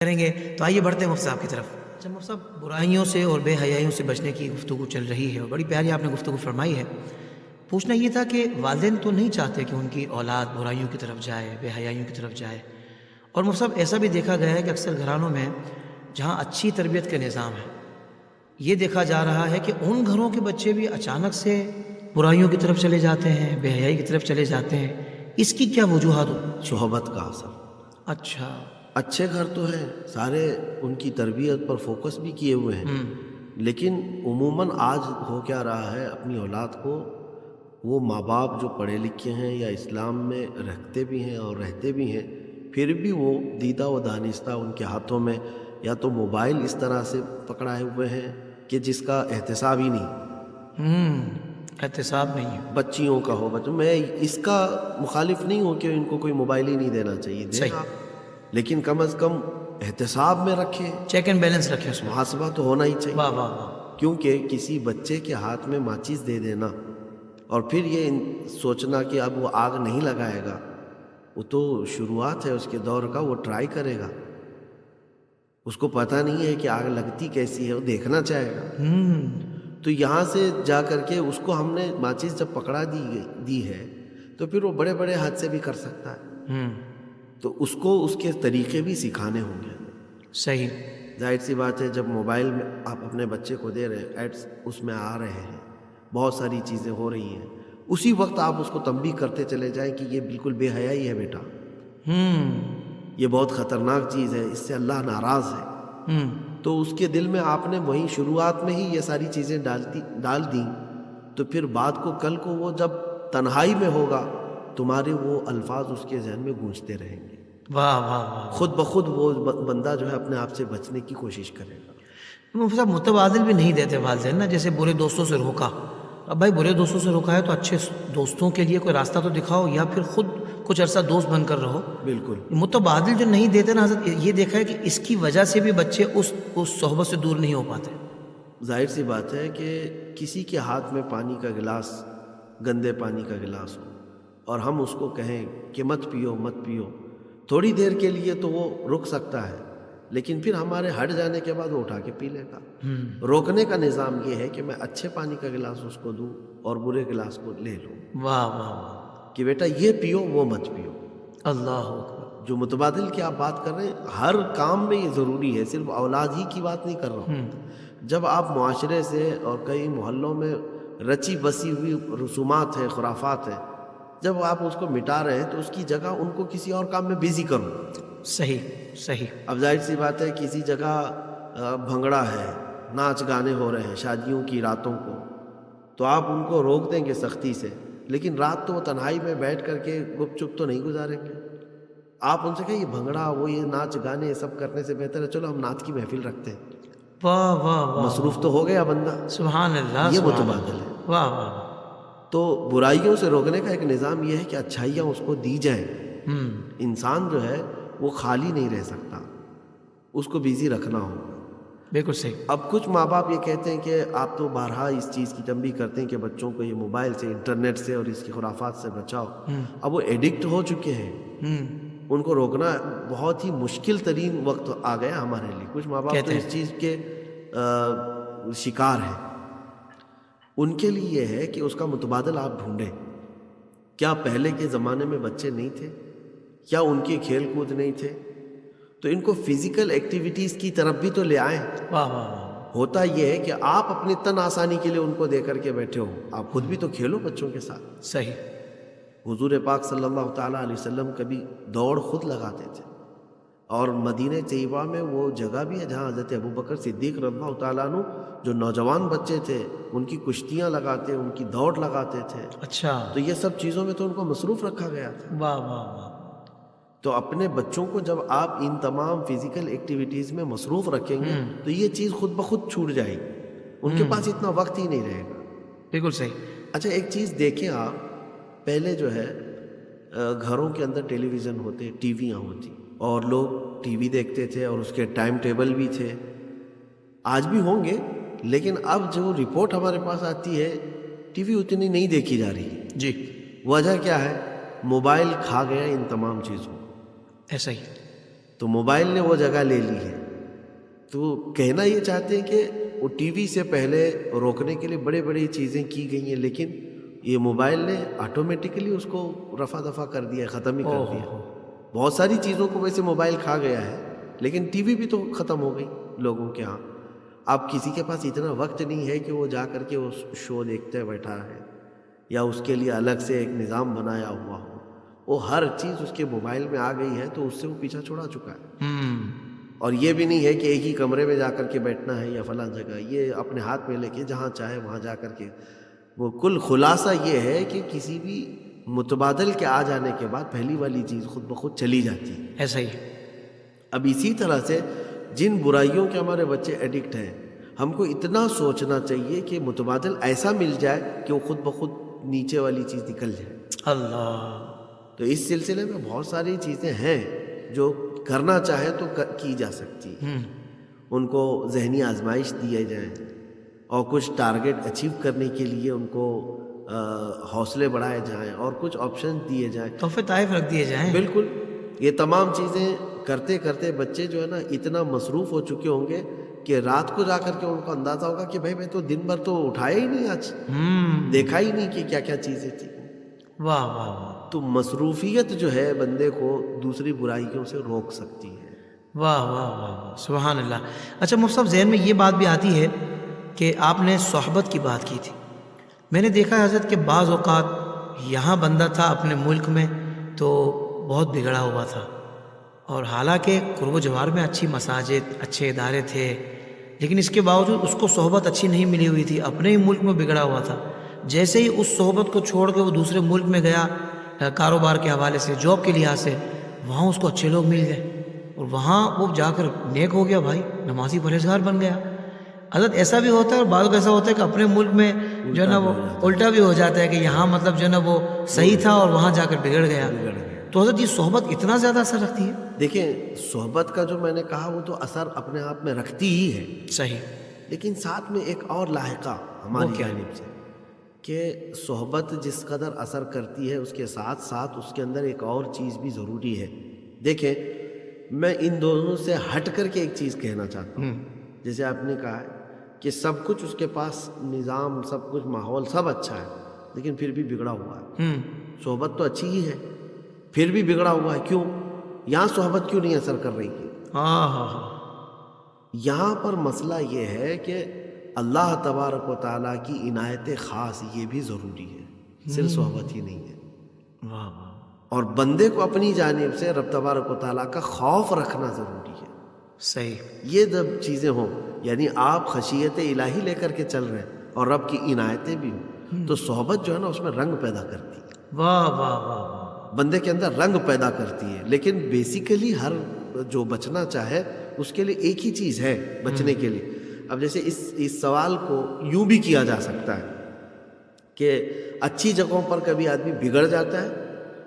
کریں گے. تو آئیے بڑھتے ہیں مفتی صاحب کی طرف. اچھا مفتی صاحب، برائیوں سے اور بے حیائیوں سے بچنے کی گفتگو چل رہی ہے اور بڑی پیاری آپ نے گفتگو فرمائی ہے. پوچھنا یہ تھا کہ والدین تو نہیں چاہتے کہ ان کی اولاد برائیوں کی طرف جائے، بے حیائیوں کی طرف جائے. اور مفتی صاحب ایسا بھی دیکھا گیا ہے کہ اکثر گھرانوں میں جہاں اچھی تربیت کا نظام ہے، یہ دیکھا جا رہا ہے کہ ان گھروں کے بچے بھی اچانک سے برائیوں کی طرف چلے جاتے ہیں، بے حیائی کی طرف چلے جاتے ہیں. اس کی کیا وجوہات ہو؟ صحبت کا اثر. اچھا. اچھے گھر تو ہیں، سارے ان کی تربیت پر فوکس بھی کیے ہوئے ہیں، لیکن عموماً آج ہو کیا رہا ہے، اپنی اولاد کو وہ ماں باپ جو پڑھے لکھے ہیں یا اسلام میں رکھتے بھی ہیں اور رہتے بھی ہیں، پھر بھی وہ دیدہ و دانستہ ان کے ہاتھوں میں یا تو موبائل اس طرح سے پکڑائے ہوئے ہیں کہ جس کا احتساب ہی نہیں. احتساب نہیں ہے. بچیوں کا ہو، میں اس کا مخالف نہیں ہوں کہ ان کو کوئی موبائل ہی نہیں دینا چاہیے، دیں صحیح. آپ، لیکن کم از کم احتساب میں رکھیں، چیک اینڈ بیلنس رکھے اس میں. محاسبہ تو ہونا ہی چاہیے. واہ واہ واہ. کیونکہ کسی بچے کے ہاتھ میں ماچس دے دینا اور پھر یہ سوچنا کہ اب وہ آگ نہیں لگائے گا، وہ تو شروعات ہے اس کے دور کا، وہ ٹرائی کرے گا، اس کو پتہ نہیں ہے کہ آگ لگتی کیسی ہے، وہ دیکھنا چاہے گا. تو یہاں سے جا کر کے اس کو ہم نے ماچس جب پکڑا دی ہے تو پھر وہ بڑے بڑے حادثے بھی کر سکتا ہے. تو اس کو اس کے طریقے بھی سکھانے ہوں گے. صحیح. ظاہر سی بات ہے، جب موبائل میں آپ اپنے بچے کو دے رہے ہیں، ایڈس اس میں آ رہے ہیں، بہت ساری چیزیں ہو رہی ہیں، اسی وقت آپ اس کو تنبیہ کرتے چلے جائیں کہ یہ بالکل بے حیائی ہے بیٹا، یہ بہت خطرناک چیز ہے، اس سے اللہ ناراض ہے. تو اس کے دل میں آپ نے وہیں شروعات میں ہی یہ ساری چیزیں ڈال دیں، تو پھر بعد کو کل کو وہ جب تنہائی میں ہوگا، تمہارے وہ الفاظ اس کے ذہن میں گونجتے رہیں گے. واہ واہ واہ. خود بخود وہ بندہ جو ہے اپنے آپ سے بچنے کی کوشش کرے گا. مفتی صاحب متبادل بھی نہیں دیتے والدین نا، جیسے برے دوستوں سے روکا. اب بھائی برے دوستوں سے روکا ہے تو اچھے دوستوں کے لیے کوئی راستہ تو دکھاؤ، یا پھر خود کچھ عرصہ دوست بن کر رہو. بالکل. متبادل جو نہیں دیتے نا حضرت، یہ دیکھا ہے کہ اس کی وجہ سے بھی بچے اس صحبت سے دور نہیں ہو پاتے. ظاہر سی بات ہے کہ کسی کے ہاتھ میں پانی کا گلاس، گندے پانی کا گلاس ہو، اور ہم اس کو کہیں کہ مت پیو مت پیو، تھوڑی دیر کے لیے تو وہ رک سکتا ہے، لیکن پھر ہمارے ہٹ جانے کے بعد وہ اٹھا کے پی لے گا. روکنے کا نظام یہ ہے کہ میں اچھے پانی کا گلاس اس کو دوں اور برے گلاس کو لے لوں. واہ واہ واہ. کہ بیٹا یہ پیو وہ مت پیو. اللہ اکبر. جو متبادل کی آپ بات کر رہے ہیں، ہر کام میں یہ ضروری ہے، صرف اولاد ہی کی بات نہیں کر رہا ہوں. جب آپ معاشرے سے اور کئی محلوں میں رچی بسی ہوئی رسومات ہیں، خرافات ہیں، جب آپ اس کو مٹا رہے ہیں تو اس کی جگہ ان کو کسی اور کام میں بیزی کرو. صحیح صحیح. اب ظاہر سی بات ہے، کسی جگہ بھنگڑا ہے، ناچ گانے ہو رہے ہیں شادیوں کی راتوں کو، تو آپ ان کو روک دیں گے سختی سے، لیکن رات تو وہ تنہائی میں بیٹھ کر کے گپ چپ تو نہیں گزاریں گے. آپ ان سے کہیں یہ بھنگڑا، وہ یہ ناچ گانے یہ سب کرنے سے بہتر ہے چلو ہم نعت کی محفل رکھتے ہیں. واہ واہ واہ. مصروف تو ہو گیا بندہ. سبحان اللہ. یہ متبادل ہے. واہ واہ. تو برائیوں سے روکنے کا ایک نظام یہ ہے کہ اچھائیاں اس کو دی جائیں. انسان جو ہے وہ خالی نہیں رہ سکتا، اس کو بیزی رکھنا ہوگا. بالکل صحیح. اب کچھ ماں باپ یہ کہتے ہیں کہ آپ تو بارہا اس چیز کی تنبیہ کرتے ہیں کہ بچوں کو یہ موبائل سے، انٹرنیٹ سے اور اس کی خرافات سے بچاؤ. اب وہ ایڈکٹ ہو چکے ہیں، ان کو روکنا بہت ہی مشکل ترین وقت آ گیا ہمارے لیے. کچھ ماں باپ تو اس چیز کے شکار ہیں. ان کے لیے یہ ہے کہ اس کا متبادل آپ ڈھونڈیں. کیا پہلے کے زمانے میں بچے نہیں تھے؟ کیا ان کے کھیل کود نہیں تھے؟ تو ان کو فزیکل ایکٹیویٹیز کی طرف بھی تو لے آئیں. واہ واہ. ہوتا یہ ہے کہ آپ اپنی تن آسانی کے لیے ان کو دے کر کے بیٹھے ہو، آپ خود بھی تو کھیلو بچوں کے ساتھ. صحیح. حضور پاک صلی اللہ تعالیٰ علیہ وسلم کبھی دوڑ خود لگاتے تھے، اور مدینہ طیبہ میں وہ جگہ بھی ہے جہاں حضرت ابوبکر صدیق رضی اللہ تعالیٰ عنہ جو نوجوان بچے تھے ان کی کشتیاں لگاتے، ان کی دوڑ لگاتے تھے. اچھا. تو یہ سب چیزوں میں تو ان کو مصروف رکھا گیا تھا. واہ واہ واہ. تو اپنے بچوں کو جب آپ ان تمام فزیکل ایکٹیویٹیز میں مصروف رکھیں گے تو یہ چیز خود بخود چھوٹ جائے گی، ان کے پاس اتنا وقت ہی نہیں رہے گا. بالکل صحیح. اچھا ایک چیز دیکھیں آپ، پہلے جو ہے گھروں کے اندر ٹیلی ویژن ہوتے، ٹی ویاں ہوتی، اور لوگ ٹی وی دیکھتے تھے اور اس کے ٹائم ٹیبل بھی تھے. آج بھی ہوں گے، لیکن اب جو رپورٹ ہمارے پاس آتی ہے ٹی وی اتنی نہیں دیکھی جا رہی. جی. وجہ کیا ہے؟ موبائل کھا گیا ان تمام چیزوں. ایسا ہی. تو موبائل نے وہ جگہ لے لی ہے. تو کہنا یہ چاہتے ہیں کہ وہ ٹی وی سے پہلے روکنے کے لیے بڑے بڑی چیزیں کی گئی ہیں، لیکن یہ موبائل نے آٹومیٹکلی اس کو رفع دفع کر دیا، ختم ہی کر دیا. بہت ساری چیزوں کو ویسے موبائل کھا گیا ہے، لیکن ٹی وی بھی تو ختم ہو گئی لوگوں کے ہاں. اب کسی کے پاس اتنا وقت نہیں ہے کہ وہ جا کر کے وہ شو دیکھتے بیٹھا ہے، یا اس کے لیے الگ سے ایک نظام بنایا ہوا ہو. وہ ہر چیز اس کے موبائل میں آ گئی ہے، تو اس سے وہ پیچھا چھوڑا چکا ہے. اور یہ بھی نہیں ہے کہ ایک ہی کمرے میں جا کر کے بیٹھنا ہے یا فلاں جگہ، یہ اپنے ہاتھ میں لے کے جہاں چاہے وہاں جا کر کے. وہ کل خلاصہ یہ ہے کہ کسی بھی متبادل کے آ جانے کے بعد پہلی والی چیز خود بخود چلی جاتی ہے. ایسا ہی. اب اسی طرح سے جن برائیوں کے ہمارے بچے ایڈکٹ ہیں، ہم کو اتنا سوچنا چاہیے کہ متبادل ایسا مل جائے کہ وہ خود بخود نیچے والی چیز نکل جائے. اللہ. تو اس سلسلے میں بہت ساری چیزیں ہیں جو کرنا چاہے تو کی جا سکتی ہیں. ان کو ذہنی آزمائش دیے جائیں، اور کچھ ٹارگٹ اچیو کرنے کے لیے ان کو حوصلے بڑھائے جائیں، اور کچھ آپشن دیے جائیں، تحفے طائف رکھ دیے جائیں. بالکل. یہ تمام چیزیں کرتے کرتے بچے جو ہے نا اتنا مصروف ہو چکے ہوں گے کہ رات کو جا کر کے ان کو اندازہ ہوگا کہ بھائی میں تو دن بھر تو اٹھایا ہی نہیں، آج دیکھا ہی نہیں کہ کیا کیا چیزیں تھیں. واہ واہ واہ. تو مصروفیت جو ہے بندے کو دوسری برائیوں سے روک سکتی ہے. واہ واہ واہ واہ، سبحان اللہ. اچھا مفتی صاحب، ذہن میں یہ بات بھی آتی ہے کہ آپ نے صحبت کی بات کی تھی. میں نے دیکھا ہے حضرت کہ بعض اوقات یہاں بندہ تھا اپنے ملک میں تو بہت بگڑا ہوا تھا، اور حالانکہ قرب و جوار میں اچھی مساجد، اچھے ادارے تھے، لیکن اس کے باوجود اس کو صحبت اچھی نہیں ملی ہوئی تھی، اپنے ہی ملک میں بگڑا ہوا تھا. جیسے ہی اس صحبت کو چھوڑ کے وہ دوسرے ملک میں گیا کاروبار کے حوالے سے، جاب کے لحاظ سے، وہاں اس کو اچھے لوگ مل گئے، اور وہاں وہ جا کر نیک ہو گیا بھائی، نمازی پرہیزگار بن گیا. حضرت ایسا بھی ہوتا ہے، اور بعض ایسا ہوتا ہے کہ اپنے ملک میں جو ہے نا وہ الٹا بھی ہو جاتا ہے کہ یہاں مطلب جو ہے نا وہ صحیح تھا اور وہاں جا کر بگڑ گیا. تو حضرت یہ صحبت اتنا زیادہ اثر رکھتی ہے؟ دیکھیں، صحبت کا جو میں نے کہا وہ تو اثر اپنے آپ میں رکھتی ہی ہے. صحیح. لیکن ساتھ میں ایک اور لاحقہ ہماری جانب سے، کہ صحبت جس قدر اثر کرتی ہے اس کے ساتھ ساتھ اس کے اندر ایک اور چیز بھی ضروری ہے. دیکھیں، میں ان دونوں سے ہٹ کر کے ایک چیز کہنا چاہتا ہوں. جیسے آپ نے کہا ہے کہ سب کچھ اس کے پاس نظام، سب کچھ ماحول سب اچھا ہے، لیکن پھر بھی بگڑا ہوا ہے. صحبت تو اچھی ہی ہے، پھر بھی بگڑا ہوا ہے. کیوں؟ یہاں صحبت کیوں نہیں اثر کر رہی ہے؟ یہاں پر مسئلہ یہ ہے کہ اللہ تبارک و تعالیٰ کی عنایت خاص یہ بھی ضروری ہے، صرف صحبت ہی نہیں ہے. اور بندے کو اپنی جانب سے رب تبارک و تعالیٰ کا خوف رکھنا ضروری ہے. صحیح. یہ جب چیزیں ہوں، یعنی آپ خشیت الہی لے کر کے چل رہے ہیں اور رب کی عنایتیں بھی ہوں، تو صحبت جو ہے نا اس میں رنگ پیدا کرتی ہے. واہ واہ واہ. بندے کے اندر رنگ پیدا کرتی ہے. لیکن بیسیکلی ہر جو بچنا چاہے اس کے لیے ایک ہی چیز ہے بچنے کے لیے. اب جیسے اس سوال کو یوں بھی کیا جا سکتا ہے کہ اچھی جگہوں پر کبھی آدمی بگڑ جاتا ہے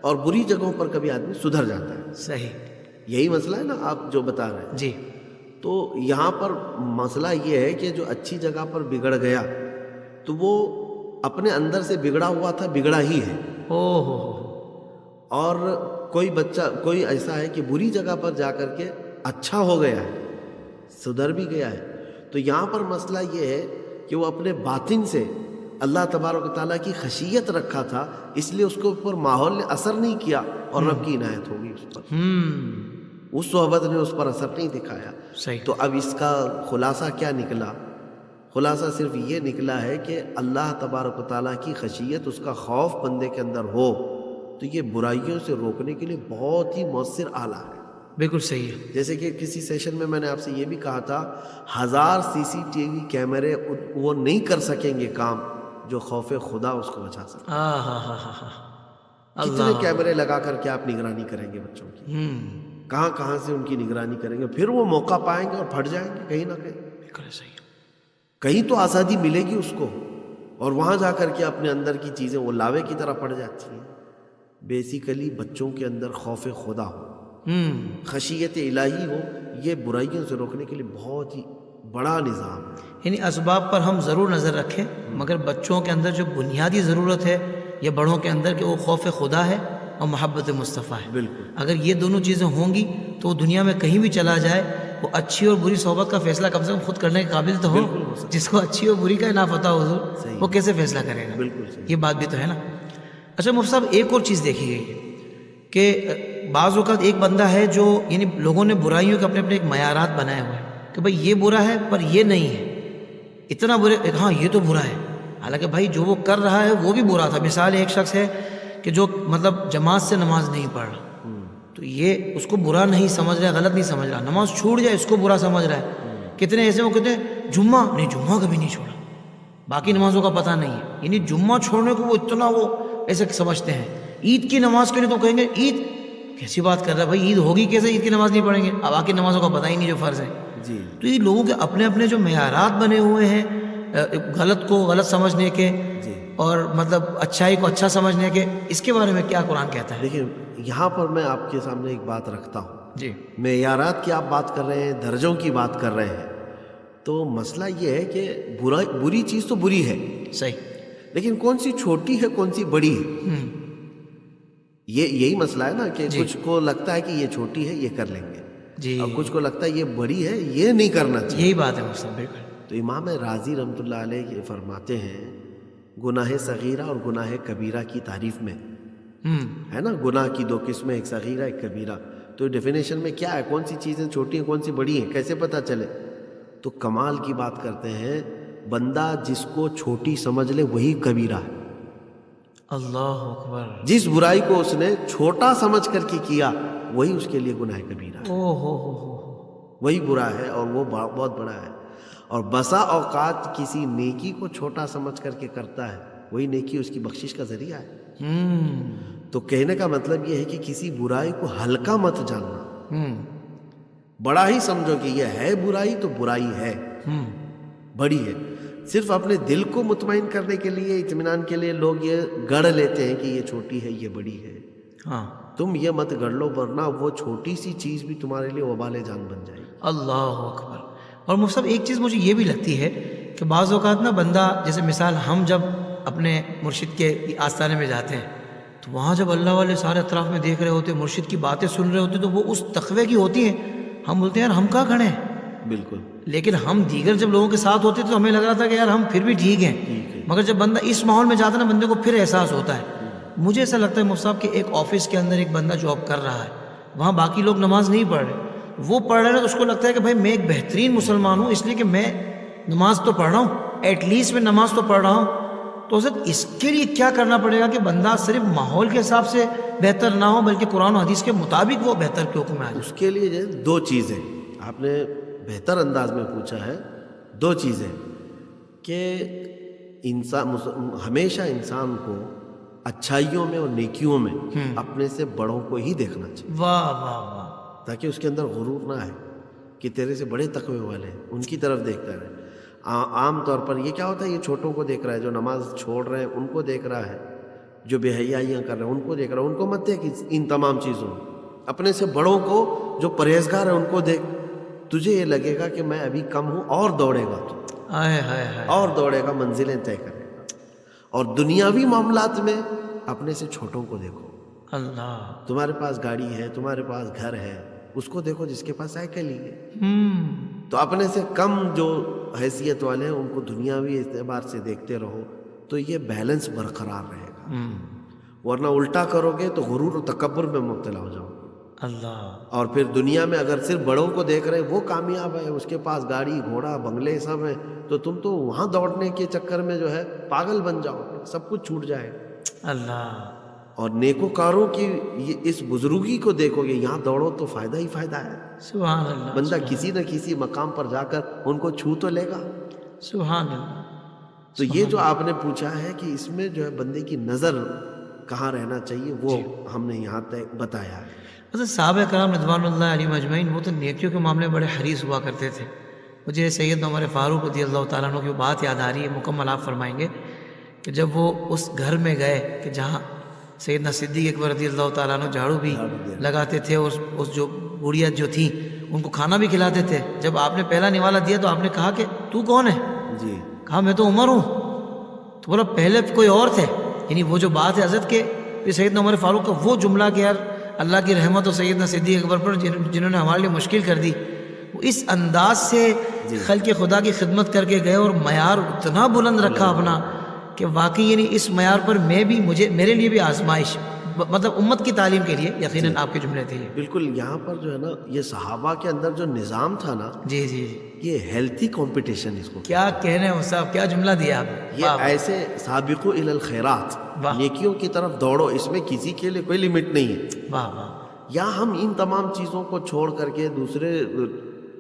اور بری جگہوں پر کبھی آدمی سدھر جاتا ہے. صحیح. یہی مسئلہ ہے نا آپ جو بتا رہے ہیں. جی. تو یہاں پر مسئلہ یہ ہے کہ جو اچھی جگہ پر بگڑ گیا تو وہ اپنے اندر سے بگڑا ہوا تھا، بگڑا ہی ہے. اور کوئی بچہ، کوئی ایسا ہے کہ بری جگہ پر جا کر کے اچھا ہو گیا ہے، سدھر بھی گیا ہے. تو یہاں پر مسئلہ یہ ہے کہ وہ اپنے باطن سے اللہ تبارک و تعالیٰ کی خشیت رکھا تھا، اس لیے اس کے اوپر ماحول نے اثر نہیں کیا اور رب کی عنایت ہو گئی اس پر. اس صحبت نے اس پر اثر نہیں دکھایا. صحیح. تو اب اس کا خلاصہ کیا نکلا؟ خلاصہ صرف یہ نکلا ہے کہ اللہ تبارک و تعالیٰ کی خشیت، اس کا خوف بندے کے اندر ہو تو یہ برائیوں سے روکنے کے لیے بہت ہی مؤثر آلہ ہے. بالکل صحیح ہے. جیسے کہ کسی سیشن میں نے آپ سے یہ بھی کہا تھا، 1000 CCTV کیمرے وہ نہیں کر سکیں گے کام جو خوف خدا اس کو بچا سکے. کتنے کیمرے لگا کر کے آپ نگرانی کریں گے بچوں کی؟ کہاں کہاں سے ان کی نگرانی کریں گے؟ پھر وہ موقع پائیں گے اور پھٹ جائیں گے کہیں نہ کہیں. بالکل صحیح. کہیں تو آزادی ملے گی اس کو، اور وہاں جا کر کے اپنے اندر کی چیزیں وہ لاوے کی طرح پڑ جاتی ہیں. بیسیکلی بچوں کے اندر خوف خدا ہو، خشیت الہی ہو، یہ برائیوں سے روکنے کے لیے بہت ہی بڑا نظام ہے. یعنی اسباب پر ہم ضرور نظر رکھیں، مگر بچوں کے اندر جو بنیادی ضرورت ہے یا بڑوں کے اندر کہ وہ خوف خدا ہے اور محبت مصطفیٰ ہے. بالکل. اگر یہ دونوں چیزیں ہوں گی تو دنیا میں کہیں بھی چلا جائے وہ اچھی اور بری صحبت کا فیصلہ کم سے کم خود کرنے کے قابل تو ہو. جس کو اچھی اور بری کا نہ پتہ ہو حضور وہ کیسے فیصلہ کرے گا؟ بالکل صحیح. یہ بات بھی تو ہے نا. اچھا مفتی صاحب ایک اور چیز دیکھی گئی ہے کہ بعض اوقات ایک بندہ ہے جو یعنی لوگوں نے برائیوں کے اپنے اپنے ایک معیارات بنائے ہوئے ہیں کہ بھائی یہ برا ہے پر یہ نہیں ہے, اتنا برے, ہاں یہ تو برا ہے, حالانکہ بھائی جو وہ کر رہا ہے وہ بھی برا تھا. مثال ایک شخص ہے کہ جو مطلب جماعت سے نماز نہیں پڑھ رہا, تو یہ اس کو برا نہیں سمجھ رہا, غلط نہیں سمجھ رہا, نماز چھوٹ جائے اس کو برا سمجھ رہا ہے. کتنے ایسے وہ کہتے ہیں جمعہ نہیں, جمعہ کبھی نہیں چھوڑا, باقی نمازوں کا پتہ نہیں ہے, یعنی جمعہ چھوڑنے کو وہ اتنا وہ ایسے سمجھتے ہیں. عید کی نماز کے لیے تو کہیں گے عید کیسی بات کر رہا ہے بھائی, عید ہوگی کیسے, عید کی نماز نہیں پڑھیں گے, اب باقی نمازوں کا پتہ ہی نہیں جو فرض ہے. جی تو یہ لوگوں کے اپنے اپنے جو معیارات بنے ہوئے ہیں غلط کو غلط سمجھنے کے اور مطلب اچھائی کو اچھا سمجھنے کے, اس کے بارے میں کیا قرآن کہتا ہے؟ دیکھیں یہاں پر میں آپ کے سامنے ایک بات رکھتا ہوں. جی معیارات کی آپ بات کر رہے ہیں, درجوں کی بات کر رہے ہیں, تو مسئلہ یہ ہے کہ بری چیز تو بری ہے صحیح, لیکن کون سی چھوٹی ہے کون سی بڑی ہے, یہی مسئلہ ہے نا کہ کچھ کو لگتا ہے کہ یہ چھوٹی ہے یہ کر لیں گے, جی اور کچھ کو لگتا ہے یہ بڑی ہے یہ نہیں کرنا چاہیے. یہی بات ہے مفتی بالکل. تو امام راضی رحمۃ اللہ علیہ یہ فرماتے ہیں گناہ صغیرہ اور گناہ کبیرہ کی تعریف میں, ہے نا, گناہ کی دو قسمیں, ایک صغیرہ ایک کبیرہ. تو ڈیفینیشن میں کیا ہے, کون سی چیزیں چھوٹی ہیں کون سی بڑی ہیں, کیسے پتہ چلے؟ تو کمال کی بات کرتے ہیں, بندہ جس کو چھوٹی سمجھ لے وہی کبیرہ ہے. اللہ اکبر. جس برائی کو اس نے چھوٹا سمجھ کر کے کیا وہی اس کے لیے گناہ کبیرہ ہے, او ہو, وہی برا ہے اور وہ بہت بڑا ہے. اور بسا اوقات کسی نیکی کو چھوٹا سمجھ کر کے کرتا ہے وہی نیکی اس کی بخشش کا ذریعہ ہے. تو کہنے کا مطلب یہ ہے کہ کسی برائی کو ہلکا مت جاننا, بڑا ہی سمجھو کہ یہ ہے برائی تو برائی ہے, بڑی ہے. صرف اپنے دل کو مطمئن کرنے کے لیے, اطمینان کے لیے لوگ یہ گڑھ لیتے ہیں کہ یہ چھوٹی ہے یہ بڑی ہے. ہاں تم یہ مت گڑھ لو ورنہ وہ چھوٹی سی چیز بھی تمہارے لیے وبال جان بن جائے گی. اللہ اکبر. اور مفتی صاحب ایک چیز مجھے یہ بھی لگتی ہے کہ بعض اوقات نا بندہ, جیسے مثال ہم جب اپنے مرشد کے آستانے میں جاتے ہیں تو وہاں جب اللہ والے سارے اطراف میں دیکھ رہے ہوتے ہیں, مرشد کی باتیں سن رہے ہوتے ہیں, تو وہ اس تقوی کی ہوتی ہیں, ہم بولتے ہیں یار ہم کہاں کھڑے ہیں. بالکل. لیکن ہم دیگر جب لوگوں کے ساتھ ہوتے تو ہمیں لگ رہا تھا کہ یار ہم پھر بھی ٹھیک ہیں, مگر جب بندہ اس ماحول میں جاتا ہے نا بندے کو پھر احساس ہوتا ہے. مجھے ایسا لگتا ہے مفتی صاحب کہ ایک آفس کے اندر ایک بندہ جاب کر رہا ہے, وہاں باقی لوگ نماز نہیں پڑھ رہے, وہ پڑھ رہے ہیں تو اس کو لگتا ہے کہ بھائی میں ایک بہترین مسلمان ہوں اس لیے کہ میں نماز تو پڑھ رہا ہوں, ایٹ لیسٹ میں نماز تو پڑھ رہا ہوں. تو حضرت اس کے لیے کیا کرنا پڑے گا کہ بندہ صرف ماحول کے حساب سے بہتر نہ ہو بلکہ قرآن و حدیث کے مطابق وہ بہتر کے حکم میں آ جائے؟ اس کے لیے جو ہے دو چیزیں آپ نے بہتر انداز میں پوچھا ہے. دو چیزیں کہ انسان ہمیشہ انسان کو اچھائیوں میں اور نیکیوں میں اپنے سے بڑوں کو ہی دیکھنا چاہیے. واہ واہ واہ. تاکہ اس کے اندر غرور نہ آئے کہ تیرے سے بڑے تقوی والے ہیں, ان کی طرف دیکھتا رہے. عام طور پر یہ کیا ہوتا ہے, یہ چھوٹوں کو دیکھ رہا ہے, جو نماز چھوڑ رہے ہیں ان کو دیکھ رہا ہے, جو بے حیائیاں کر رہے ہیں ان کو دیکھ رہا ہے. ان کو مت دیکھ ان تمام چیزوں میں, اپنے سے بڑوں کو جو پرہیزگار ہیں ان کو دیکھ. تجھے یہ لگے گا کہ میں ابھی کم ہوں, اور دوڑے گا تو اور دوڑے گا, منزلیں طے کرے گا. اور دنیاوی معاملات میں اپنے سے چھوٹوں کو دیکھو. اللہ, تمہارے پاس گاڑی ہے, تمہارے پاس گھر ہے, اس کو دیکھو جس کے پاس سائیکل ہی ہے. تو اپنے سے کم جو حیثیت والے ہیں ان کو دنیاوی اعتبار سے دیکھتے رہو تو یہ بیلنس برقرار رہے گا. ورنہ الٹا کرو گے تو غرور و تکبر میں مبتلا ہو جاؤ گے. اللہ. اور پھر دنیا میں اگر صرف بڑوں کو دیکھ رہے وہ کامیاب ہے, اس کے پاس گاڑی گھوڑا بنگلے سب ہیں, تو تم تو وہاں دوڑنے کے چکر میں جو ہے پاگل بن جاؤ گے, سب کچھ چھوٹ جائے گا. اللہ. اور نیکوکاروں کی اس بزرگی کو دیکھو گے, یہاں دوڑو تو فائدہ ہی فائدہ ہے. سبحان اللہ. بندہ کسی نہ کسی مقام پر جا کر ان کو چھو تو لے گا. سبحان اللہ. تو یہ جو آپ نے پوچھا ہے کہ اس میں جو ہے بندے کی نظر کہاں رہنا چاہیے, وہ ہم نے یہاں تک بتایا ہے. حضرت صحابہ کرام رضوان اللہ علیہم اجمعین وہ تو نیکیوں کے معاملے میں بڑے حریص ہوا کرتے تھے. مجھے سیدنا عمر فاروق رضی اللہ تعالیٰ عنہ کی بات یاد آ رہی ہے, مکمل آپ فرمائیں گے کہ جب وہ اس گھر میں گئے کہ جہاں سیدنا صدیق اکبر رضی اللہ تعالیٰ عنہ جھاڑو بھی لگاتے تھے, اور اس جو بوڑھیا جو تھیں ان کو کھانا بھی کھلاتے تھے. جب آپ نے پہلا نوالا دیا تو آپ نے کہا کہ تو کون ہے؟ جی. کہا میں تو عمر ہوں. تو بولا پہلے کوئی اور تھے, یعنی وہ جو بات ہے حضرت کے سیدنا عمر فاروق کا وہ جملہ کہ یار اللہ کی رحمت و سیدنا صدیق اکبر پر جنہوں نے ہمارے لیے مشکل کر دی، وہ اس انداز سے خلق خدا کی خدمت کر کے گئے اور معیار اتنا بلند رکھا اپنا کہ واقعی یعنی اس معیار پر میں بھی میرے لیے بھی آزمائش، مطلب امت کی تعلیم کے لیے یقیناً آپ کے جملے تھے یہ۔ بالکل، یہاں پر جو ہے نا یہ صحابہ کے اندر جو نظام تھا نا، جی جی، یہ ہیلتھی کمپٹیشن اس کو، کیا کہنے ہیں صاحب، کیا جملہ دیا آپ نے، یہ ایسے سابقوا الی الخیرات، نیکیوں کی طرف دوڑو، اس میں کسی کے لیے کوئی لمٹ نہیں ہے۔ واہ واہ، یا ہم ان تمام چیزوں کو چھوڑ کر کے دوسرے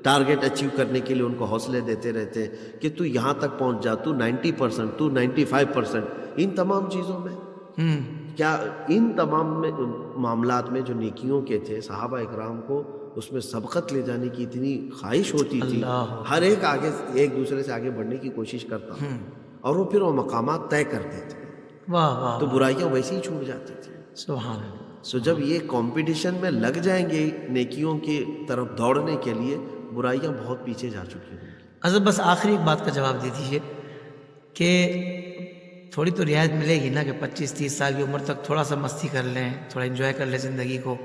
ٹارگٹ اچیو کرنے کے لیے ان کو حوصلے دیتے رہتے ہیں کہ تو یہاں تک پہنچ جا، تو 90%، تو 95%، ان تمام چیزوں میں کیا ان تمام معاملات میں جو نیکیوں کے تھے صحابہ اکرام کو اس میں سبقت لے جانے کی اتنی خواہش ہوتی تھی، ہر ایک آگے ایک دوسرے سے آگے بڑھنے کی کوشش کرتا تھا، اور وہ پھر وہ مقامات طے کرتے تھے، واہ واہ، تو برائیاں ویسے ہی چھوٹ جاتی تھی۔ سبحان اللہ۔ سو جب یہ کمپٹیشن میں لگ جائیں گے نیکیوں کی طرف دوڑنے کے لیے، برائیاں بہت پیچھے جا چکی ہوں گی۔ حضرت بس آخری ایک بات کا جواب دے دیجیے کہ تھوڑی تو رعایت ملے گی نا کہ 25-30 سال کی عمر تک تھوڑا سا مستی کر لیں، تھوڑا انجوائے کر لیں زندگی کو،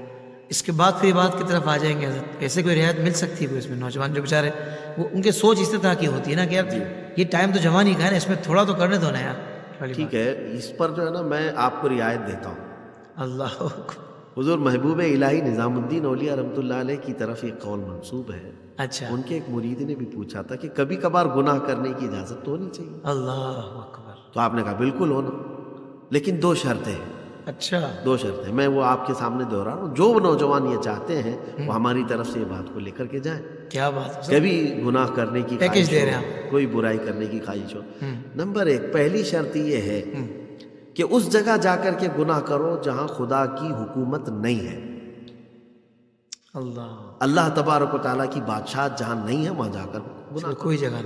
اس کے بعد پھر بات کی طرف آ جائیں گے حضرت، ایسے کوئی رعایت مل سکتی ہے کوئی اس میں؟ نوجوان جو بیچارے وہ ان کے سوچ اس طرح کی ہوتی ہے نا کہ یار یہ ٹائم تو جوانی کا ہے نا، اس میں تھوڑا تو کرنے دو نا یار۔ ٹھیک ہے، اس پر جو ہے نا میں آپ کو رعایت دیتا ہوں۔ اللہ اکبر۔ حضور محبوب الہی نظام الدین اولیاء رحمۃ اللہ علیہ کی طرف ایک قول منسوب ہے، اچھا، ان کے ایک مرید نے بھی پوچھا تھا کہ کبھی کبھار گناہ کرنے کی اجازت تو ہونی چاہیے؟ اللہ اکبر۔ تو آپ نے کہا بالکل ہونا، لیکن 2 شرطیں ہیں۔ اچھا، 2 شرطیں میں وہ آپ کے سامنے دہرا رہا ہوں، جو نوجوان یہ چاہتے ہیں وہ ہماری طرف سے یہ بات کو لے کر کے جائیں، کیا بات ہے، کبھی گناہ کرنے کی پیکج خواہش دے رہے ہو، ہیں کوئی برائی کرنے کی خواہش ہو۔ نمبر 1، پہلی شرط یہ ہے کہ اس جگہ جا کر کے گناہ کرو جہاں خدا کی حکومت نہیں ہے، اللہ تبارک و تعالیٰ کی بادشاہت جہاں نہیں ہے وہاں جا کر گناہ کوئی جگہ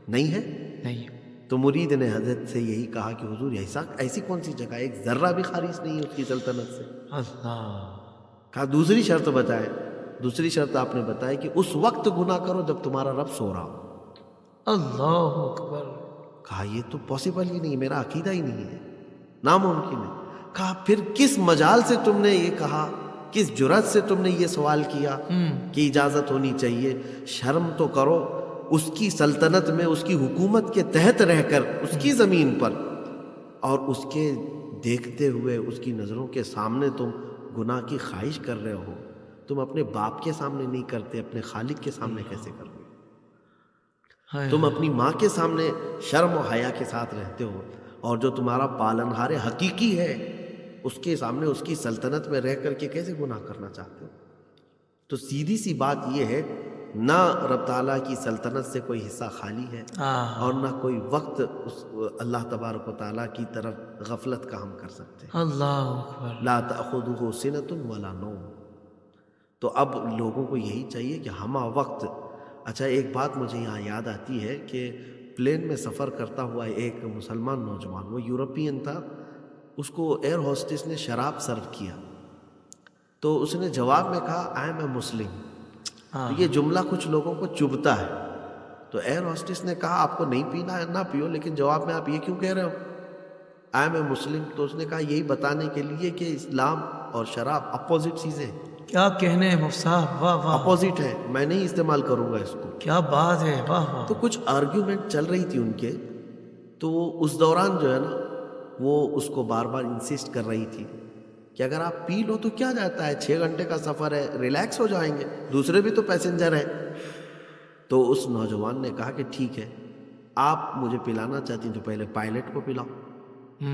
نہیں ہے۔ نہیں، تو مرید نے حضرت سے یہی کہا کہ حضور ایسی کون سی جگہ، ایک ذرہ بھی خارج نہیں ہے اس کی سلطنت سے؟ اللہ، کہا دوسری شرط بتائے۔ دوسری شرط آپ نے بتائی کہ اس وقت گناہ کرو جب تمہارا رب سو رہا ہو۔ اللہ اکبر۔ کہا یہ تو پاسبل ہی نہیں، میرا عقیدہ ہی نہیں ہے، ناممکن ہے۔ کہا پھر کس مجال سے تم نے یہ کہا، کس جرأت سے تم نے یہ سوال کیا کہ اجازت ہونی چاہیے؟ شرم تو کرو، اس کی سلطنت میں، اس کی حکومت کے تحت رہ کر، اس کی زمین پر، اور اس کے دیکھتے ہوئے، اس کی نظروں کے سامنے تم گناہ کی خواہش کر رہے ہو۔ تم اپنے باپ کے سامنے نہیں کرتے، اپنے خالق کے سامنے کیسے کرو گے؟ تم اپنی ماں کے سامنے شرم و حیا کے ساتھ رہتے ہو، اور جو تمہارا پالنہار حقیقی ہے اس کے سامنے، اس کی سلطنت میں رہ کر کے کیسے گناہ کرنا چاہتے ہو؟ تو سیدھی سی بات یہ ہے، نہ رب تعالیٰ کی سلطنت سے کوئی حصہ خالی ہے، اور نہ کوئی وقت اس اللہ تبارک و تعالیٰ کی طرف غفلت کا ہم کر سکتے ہیں۔ اللہ اکبر۔ لا تأخذہ سنۃ ولا نوم۔ تو اب لوگوں کو یہی چاہیے کہ ہمہ وقت، اچھا ایک بات مجھے یہاں یاد آتی ہے کہ پلین میں سفر کرتا ہوا ایک مسلمان نوجوان، وہ یورپین تھا، اس کو ایئر ہوسٹس نے شراب سرو کیا، تو اس نے جواب میں کہا آئی ایم اے مسلم۔ تو یہ جملہ کچھ لوگوں کو چبھتا ہے، تو ایئر ہوسٹس نے کہا آپ کو نہیں پینا ہے نہ پیو، لیکن جواب میں آپ یہ کیوں کہہ رہے ہو آئی ایم اے مسلم؟ تو اس نے کہا یہی بتانے کے لیے کہ اسلام اور شراب اپوزٹ چیزیں ہیں۔ کیا کہنے ہیں مفتی صاحب، واہ واہ، اپوزٹ ہے، میں نہیں استعمال کروں گا اس کو۔ کیا بات ہے، واہ واہ۔ تو کچھ آرگیومنٹ چل رہی تھی ان کے، تو اس دوران جو ہے نا وہ اس کو بار بار انسسٹ کر رہی تھی کہ اگر آپ پی لو تو کیا جاتا ہے، 6 گھنٹے کا سفر ہے، ریلیکس ہو جائیں گے، دوسرے بھی تو پیسنجر ہیں۔ تو اس نوجوان نے کہا کہ ٹھیک ہے، آپ مجھے پلانا چاہتی ہیں تو پہلے پائلٹ کو پلاؤ،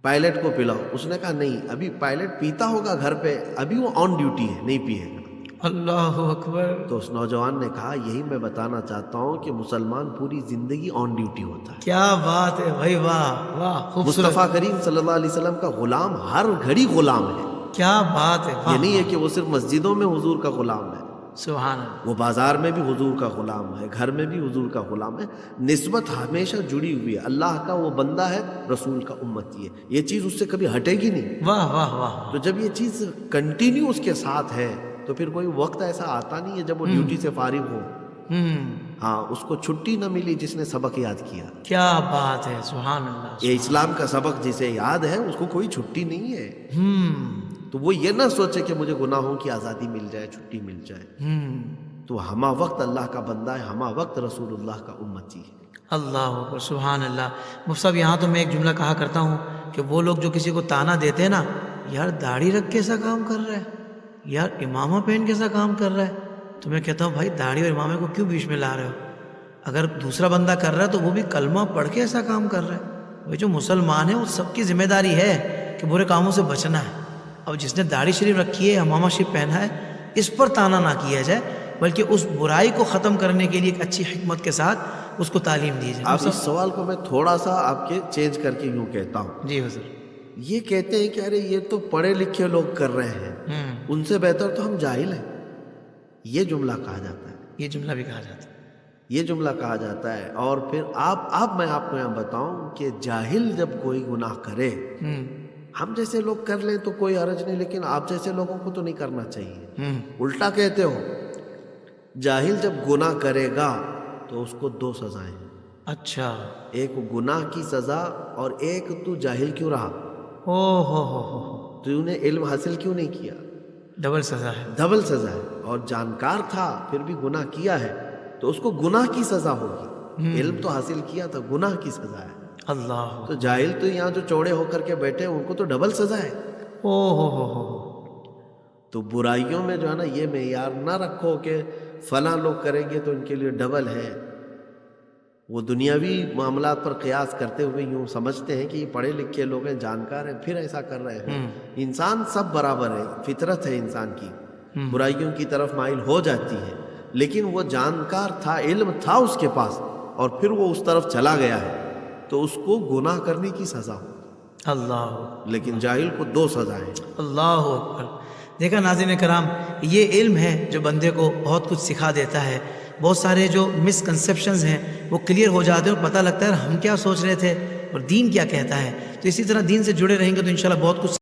پائلٹ کو پلاؤ۔ اس نے کہا نہیں، ابھی پائلٹ پیتا ہوگا گھر پہ، ابھی وہ آن ڈیوٹی ہے، نہیں پیے گا۔ اللہ اکبر۔ تو اس نوجوان نے کہا یہی میں بتانا چاہتا ہوں کہ مسلمان پوری زندگی آن ڈیوٹی ہوتا ہے۔ کیا بات ہے بھائی، واہ واہ، خوبصورت۔ مصطفیٰ کریم صلی اللہ علیہ وسلم کا غلام ہر گھڑی غلام ہے، کیا بات ہے، یہ نہیں ہے کہ وہ صرف مسجدوں میں حضور کا غلام ہے، سبحان اللہ۔ وہ بازار میں بھی حضور کا غلام ہے، گھر میں بھی حضور کا غلام ہے، نسبت ہمیشہ جڑی ہوئی ہے، اللہ کا وہ بندہ ہے، رسول کا امتی ہے، یہ چیز اس سے کبھی ہٹے گی نہیں۔ واہ واہ واہ۔ تو جب یہ چیز کنٹینیو اس کے ساتھ ہے تو پھر کوئی وقت ایسا آتا نہیں ہے جب وہ ڈیوٹی سے فارغ ہو، ہاں اس کو چھٹی نہ ملی جس نے سبق یاد کیا۔ کیا بات ہے، سبحان اللہ۔ یہ اسلام کا سبق جسے یاد ہے اس کو کوئی چھٹی نہیں ہے، تو وہ یہ نہ سوچے کہ مجھے گناہوں کی آزادی مل جائے، چھٹی مل جائے. تو ہمہ وقت اللہ کا بندہ ہے، ہمہ وقت رسول اللہ کا امتی ہے. اللہ اکبر، سبحان اللہ. مفتی صاحب یہاں تو میں ایک جملہ کہا کرتا ہوں کہ وہ لوگ جو کسی کو تانا دیتے ہیں نا، یار داڑھی رکھ کیسا کام کر رہا ہے، یار امامہ پہن کیسا کام کر رہا ہے، تو میں کہتا ہوں بھائی داڑھی اور امامے کو کیوں بیچ میں لا رہے ہو؟ اگر دوسرا بندہ کر رہا ہے تو وہ بھی کلمہ پڑھ کے ایسا کام کر رہا ہے. وہ جو مسلمان ہے وہ سب کی ذمہ داری ہے کہ برے کاموں سے بچنا ہے. اب جس نے داڑھی شریف رکھی ہے، امامہ شریف پہنا ہے، اس پر تانا نہ کیا جائے، بلکہ اس برائی کو ختم کرنے کے لیے ایک اچھی حکمت کے ساتھ اس کو تعلیم دی جائے. آپ اس سوال کو میں تھوڑا سا آپ کے چینج کر کے یوں کہتا ہوں. جی حضور. یہ کہتے ہیں کہ ارے یہ تو پڑھے لکھے لوگ کر رہے ہیں، ان سے بہتر تو ہم جاہل ہیں. یہ جملہ کہا جاتا ہے، یہ جملہ بھی کہا جاتا ہے، یہ جملہ کہا جاتا ہے. اور پھر میں آپ کو یہاں بتاؤں کہ جاہل جب کوئی گناہ کرے، ہم جیسے لوگ کر لیں تو کوئی حرج نہیں، لیکن آپ جیسے لوگوں کو تو نہیں کرنا چاہیے. الٹا کہتے ہو، جاہل جب گناہ کرے گا تو اس کو 2 سزائیں ہیں. اچھا. ایک گناہ کی سزا اور ایک تو جاہل کیوں رہا، تو نے علم حاصل کیوں نہیں کیا، ڈبل سزا ہے. ڈبل سزا ہے. اور جانکار تھا پھر بھی گناہ کیا ہے تو اس کو گناہ کی سزا ہوگی. علم تو حاصل کیا تھا، گناہ کی سزا ہے. اللہ. تو جاہل تو یہاں جو چوڑے ہو کر کے بیٹھے ان کو تو ڈبل سزا ہے. تو برائیوں میں جو ہے نا یہ معیار نہ رکھو کہ فلاں لوگ کریں گے تو ان کے لیے ڈبل ہے. وہ دنیاوی معاملات پر قیاس کرتے ہوئے یوں سمجھتے ہیں کہ یہ پڑھے لکھے لوگ ہیں، جانکار ہیں، پھر ایسا کر رہے ہیں. انسان سب برابر ہے، فطرت ہے انسان کی، برائیوں کی طرف مائل ہو جاتی ہے، لیکن وہ جانکار تھا، علم تھا اس کے پاس، اور پھر وہ اس طرف چلا گیا ہے تو اس کو گناہ کرنے کی سزا ہو. اللہ. لیکن جاہل کو 2 سزائیں. اللہ اکبر. دیکھا ناظرین کرام، یہ علم ہے جو بندے کو بہت کچھ سکھا دیتا ہے. بہت سارے جو مسکنسیپشنز ہیں وہ کلیئر ہو جاتے ہیں اور پتہ لگتا ہے ہم کیا سوچ رہے تھے اور دین کیا کہتا ہے. تو اسی طرح دین سے جڑے رہیں گے تو انشاءاللہ بہت کچھ